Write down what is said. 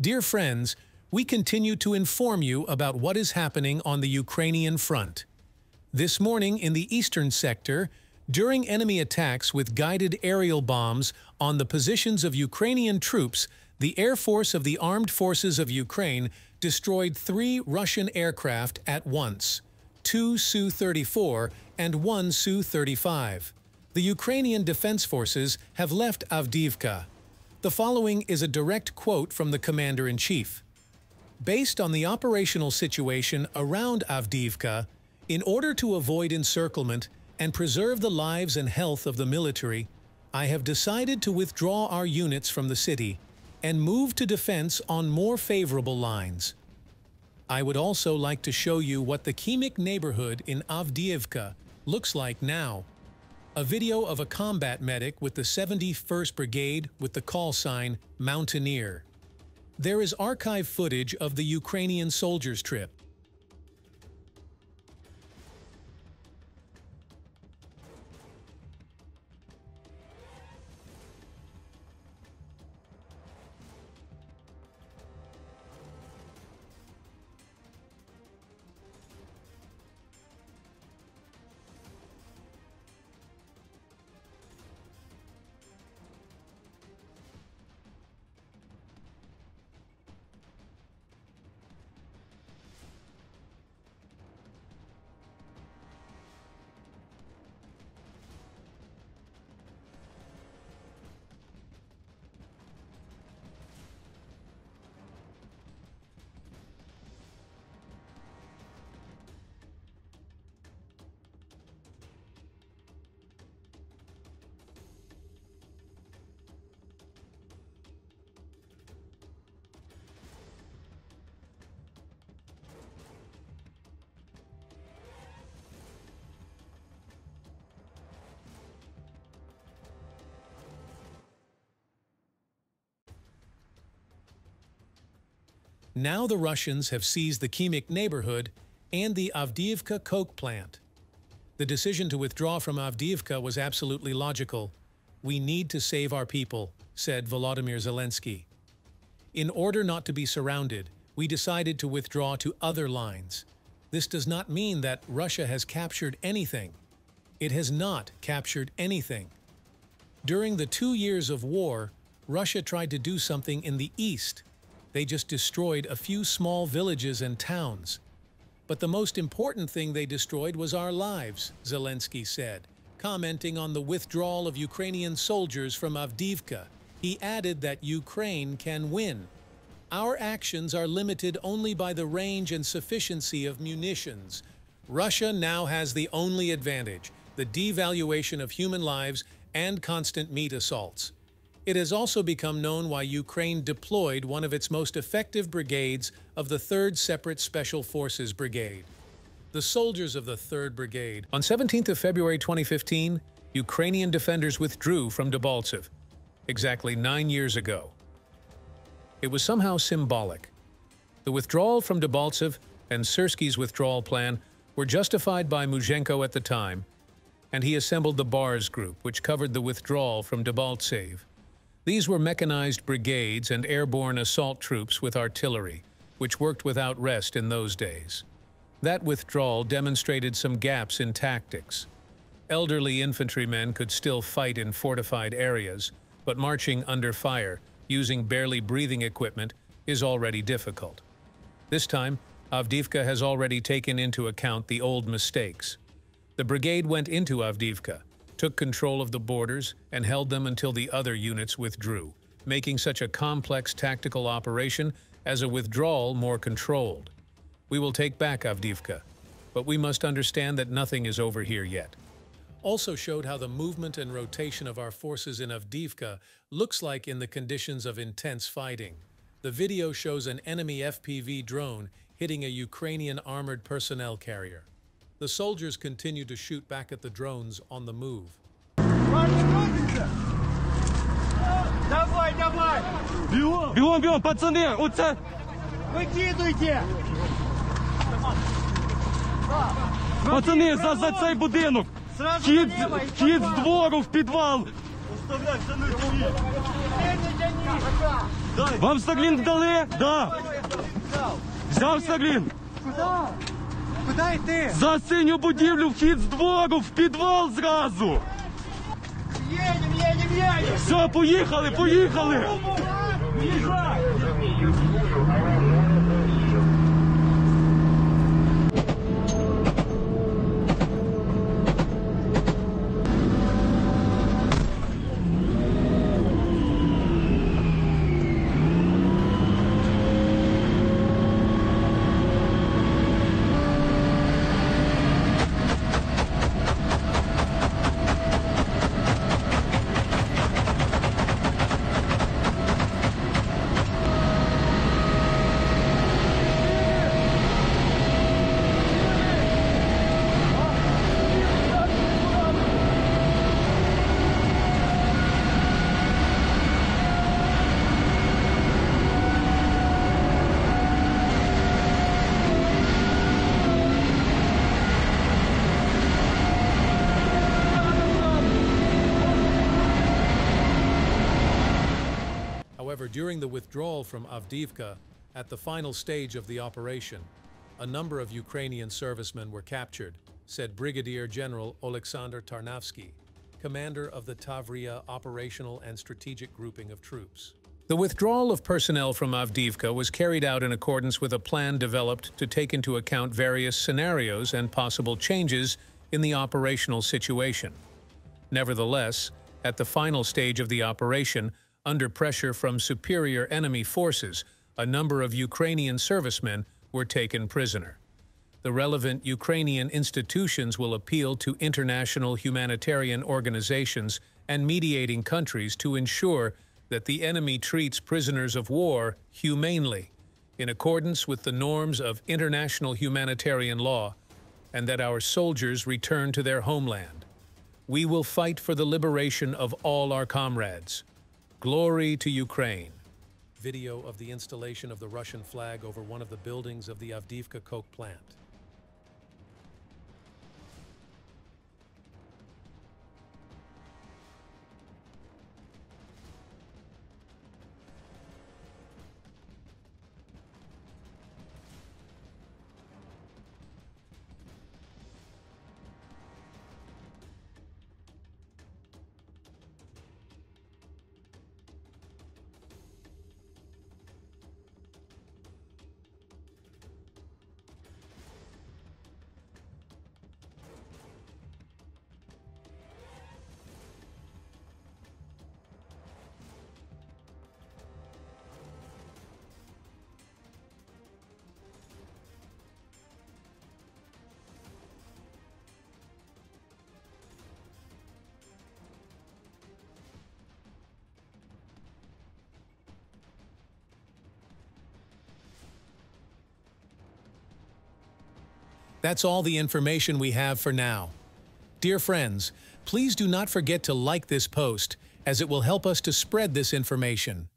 Dear friends, we continue to inform you about what is happening on the Ukrainian front. This morning in the eastern sector, during enemy attacks with guided aerial bombs on the positions of Ukrainian troops, the Air Force of the Armed Forces of Ukraine destroyed 3 Russian aircraft at once, 2 Su-34 and 1 Su-35. The Ukrainian Defense Forces have left Avdiivka. The following is a direct quote from the Commander-in-Chief. Based on the operational situation around Avdiivka, in order to avoid encirclement and preserve the lives and health of the military, I have decided to withdraw our units from the city and move to defense on more favorable lines. I would also like to show you what the Khimik neighborhood in Avdiivka looks like now. A video of a combat medic with the 71st Brigade with the call sign Mountaineer. There is archive footage of the Ukrainian soldiers' trip. Now the Russians have seized the Khimik neighborhood and the Avdiivka coke plant. The decision to withdraw from Avdiivka was absolutely logical. We need to save our people, said Volodymyr Zelensky. In order not to be surrounded, we decided to withdraw to other lines. This does not mean that Russia has captured anything. It has not captured anything. During the 2 years of war, Russia tried to do something in the east. They just destroyed a few small villages and towns. But the most important thing they destroyed was our lives, Zelensky said, commenting on the withdrawal of Ukrainian soldiers from Avdiivka. He added that Ukraine can win. Our actions are limited only by the range and sufficiency of munitions. Russia now has the only advantage, the devaluation of human lives and constant meat assaults. It has also become known why Ukraine deployed one of its most effective brigades of the 3rd Separate Special Forces Brigade. The soldiers of the 3rd Brigade. On 17th of February 2015, Ukrainian defenders withdrew from Debaltseve, exactly 9 years ago. It was somehow symbolic. The withdrawal from Debaltseve and Syrsky's withdrawal plan were justified by Muzhenko at the time, and he assembled the Bars group, which covered the withdrawal from Debaltseve. These were mechanized brigades and airborne assault troops with artillery, which worked without rest in those days. That withdrawal demonstrated some gaps in tactics. Elderly infantrymen could still fight in fortified areas, but marching under fire, using barely breathing equipment, is already difficult. This time, Avdiivka has already taken into account the old mistakes. The brigade went into Avdiivka, took control of the borders, and held them until the other units withdrew, making such a complex tactical operation as a withdrawal more controlled. We will take back Avdiivka, but we must understand that nothing is over here yet. Also showed how the movement and rotation of our forces in Avdiivka looks like in the conditions of intense fighting. The video shows an enemy FPV drone hitting a Ukrainian armored personnel carrier. The soldiers continue to shoot back at the drones on the move. Давай, давай! Бегом, бегом, пацаны! Оце! Викидуйте! Пацани, за цей будинок! Хід з двору в підвал! Оставляй, це не твої! Вам Стаглін дали? Да. Взяв Стаглін. Куда йти? За синю будівлю вхід з двору, в підвал зразу. Едем! Все, поїхали, поїхали. However, during the withdrawal from Avdiivka, at the final stage of the operation, a number of Ukrainian servicemen were captured, said Brigadier General Oleksandr Tarnavsky, commander of the Tavria Operational and Strategic Grouping of Troops. The withdrawal of personnel from Avdiivka was carried out in accordance with a plan developed to take into account various scenarios and possible changes in the operational situation. Nevertheless, at the final stage of the operation, under pressure from superior enemy forces, a number of Ukrainian servicemen were taken prisoner. The relevant Ukrainian institutions will appeal to international humanitarian organizations and mediating countries to ensure that the enemy treats prisoners of war humanely, in accordance with the norms of international humanitarian law, and that our soldiers return to their homeland. We will fight for the liberation of all our comrades. Glory to Ukraine. Video of the installation of the Russian flag over one of the buildings of the Avdiivka coke plant. That's all the information we have for now. Dear friends, please do not forget to like this post, as it will help us to spread this information.